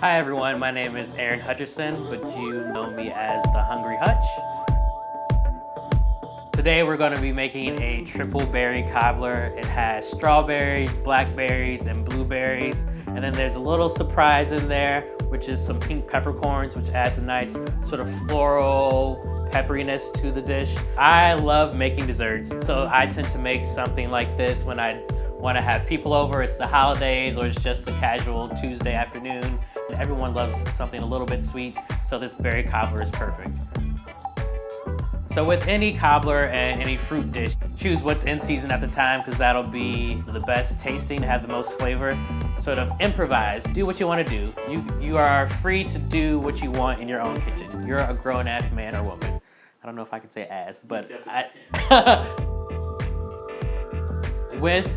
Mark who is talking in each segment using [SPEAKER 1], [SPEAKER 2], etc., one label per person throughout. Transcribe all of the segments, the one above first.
[SPEAKER 1] Hi everyone, my name is Aaron Hutcherson, but you know me as the Hungry Hutch. Today we're going to be making a triple berry cobbler. It has strawberries, blackberries, and blueberries. And then there's a little surprise in there, which is some pink peppercorns, which adds a nice sort of floral pepperiness to the dish. I love making desserts, so I tend to make something like this when I want to have people over, it's the holidays, or it's just a casual Tuesday afternoon. Everyone loves something a little bit sweet, so this berry cobbler is perfect. So with any cobbler and any fruit dish, choose what's in season at the time because that'll be the best tasting, have the most flavor. Sort of improvise, do what you want to do. You are free to do what you want in your own kitchen. You're a grown-ass man or woman. I don't know if I can say ass, but with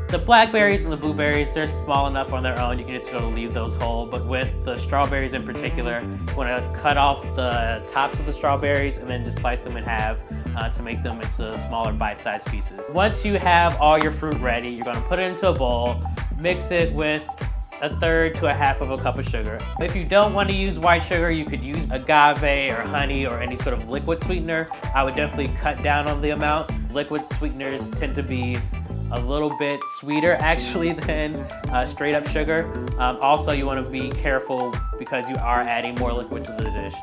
[SPEAKER 1] the blackberries and the blueberries, they're small enough on their own. You can just sort of leave those whole. But with the strawberries in particular, you want to cut off the tops of the strawberries and then just slice them in half to make them into smaller bite-sized pieces. Once you have all your fruit ready, you're going to put it into a bowl, mix it with 1/3 to 1/2 of a cup of sugar. If you don't want to use white sugar, you could use agave or honey or any sort of liquid sweetener. I would definitely cut down on the amount. Liquid sweeteners tend to be a little bit sweeter actually than straight up sugar. Also, you want to be careful because you are adding more liquid to the dish.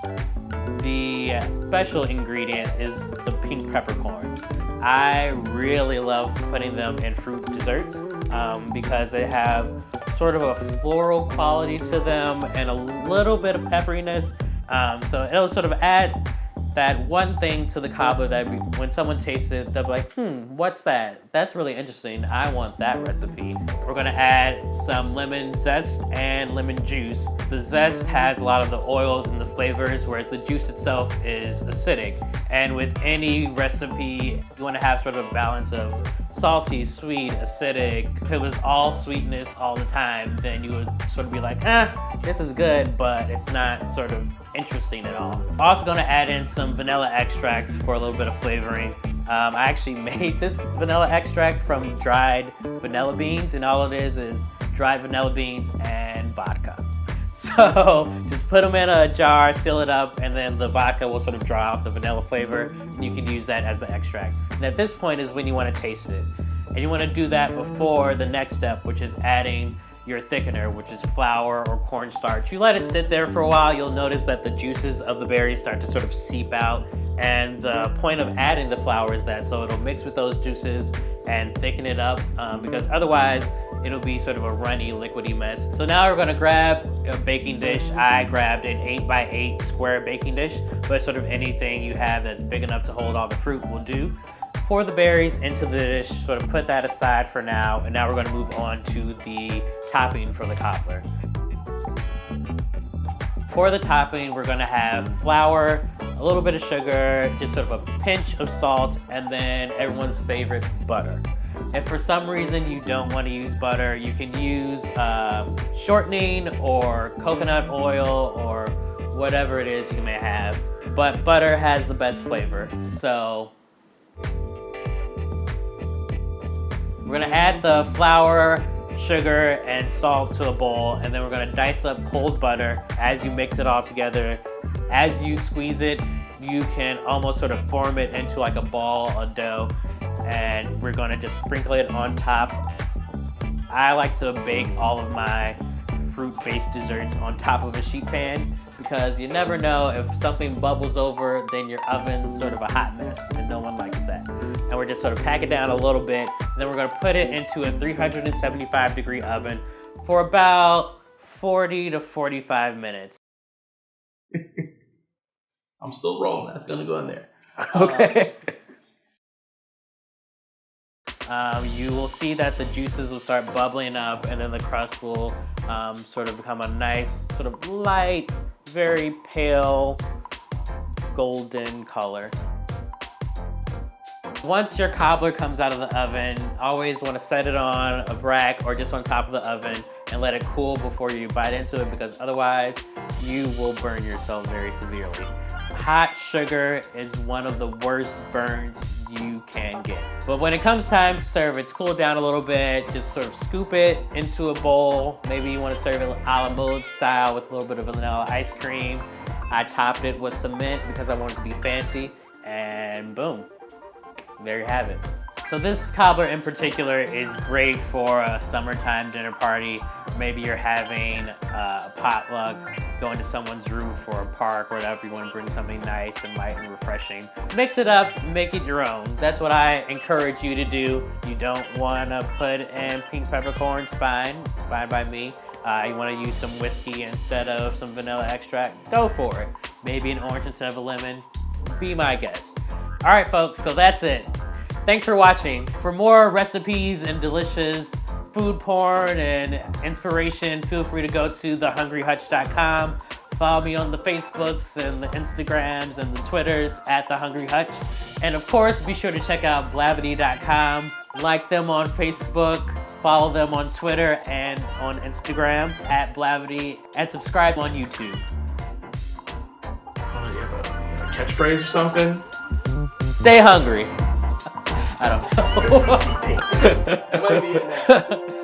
[SPEAKER 1] The special ingredient is the pink peppercorns. I really love putting them in fruit desserts because they have sort of a floral quality to them and a little bit of pepperiness. So it'll sort of add that one thing to the cobbler that when someone tastes it, they'll be like, what's that? That's really interesting. I want that recipe. We're gonna add some lemon zest and lemon juice. The zest has a lot of the oils and the flavors, whereas the juice itself is acidic. And with any recipe, you wanna have sort of a balance of salty, sweet, acidic. If it was all sweetness all the time, then you would sort of be like, this is good, but it's not sort of interesting at all. I'm also gonna add in some vanilla extracts for a little bit of flavoring. I actually made this vanilla extract from dried vanilla beans, and all it is dried vanilla beans and vodka. So just put them in a jar, seal it up, and then the vodka will sort of draw out the vanilla flavor, and you can use that as the extract. And at this point is when you want to taste it. And you want to do that before the next step, which is adding your thickener, which is flour or cornstarch. You let it sit there for a while, you'll notice that the juices of the berries start to sort of seep out. And the point of adding the flour is that so it'll mix with those juices and thicken it up because otherwise it'll be sort of a runny, liquidy mess. So now we're gonna grab a baking dish. I grabbed an 8x8 square baking dish, but sort of anything you have that's big enough to hold all the fruit will do. Pour the berries into the dish, sort of put that aside for now, and now we're gonna move on to the topping for the cobbler. For the topping, we're gonna have flour, a little bit of sugar, just sort of a pinch of salt, and then everyone's favorite, butter. If for some reason you don't want to use butter, you can use shortening or coconut oil or whatever it is you may have. But butter has the best flavor. So we're gonna add the flour, sugar, and salt to a bowl, and then we're gonna dice up cold butter as you mix it all together. As you squeeze it, you can almost sort of form it into like a ball of dough, and we're gonna just sprinkle it on top. I like to bake all of my fruit-based desserts on top of a sheet pan because you never know if something bubbles over, then your oven's sort of a hot mess, and no one likes that. And we're just sort of pack it down a little bit, and then we're gonna put it into a 375-degree oven for about 40 to 45 minutes.
[SPEAKER 2] I'm still rolling. That's gonna go in there.
[SPEAKER 1] Okay. You will see that the juices will start bubbling up, and then the crust will sort of become a nice, sort of light, very pale, golden color. Once your cobbler comes out of the oven, always want to set it on a rack or just on top of the oven and let it cool before you bite into it, because otherwise you will burn yourself very severely. Hot sugar is one of the worst burns you can get. But when it comes time to serve, it's cooled down a little bit. Just sort of scoop it into a bowl. Maybe you want to serve it a la mode style with a little bit of vanilla ice cream. I topped it with some mint because I wanted to be fancy, and boom, there you have it. So this cobbler in particular is great for a summertime dinner party. Maybe you're having a potluck, going to someone's roof or a park or whatever. You want to bring something nice and light and refreshing. Mix it up, make it your own. That's what I encourage you to do. You don't want to put in pink peppercorns, fine by me. You want to use some whiskey instead of some vanilla extract, go for it. Maybe an orange instead of a lemon, be my guest. All right, folks, so that's it. Thanks for watching. For more recipes and delicious food porn and inspiration, feel free to go to thehungryhutch.com. Follow me on the Facebooks and the Instagrams and the Twitters at The Hungry Hutch. And of course, be sure to check out Blavity.com. Like them on Facebook, follow them on Twitter and on Instagram at Blavity, and subscribe on YouTube.
[SPEAKER 2] Oh, you have a catchphrase or something?
[SPEAKER 1] Stay hungry. I don't know.
[SPEAKER 2] It might be in there.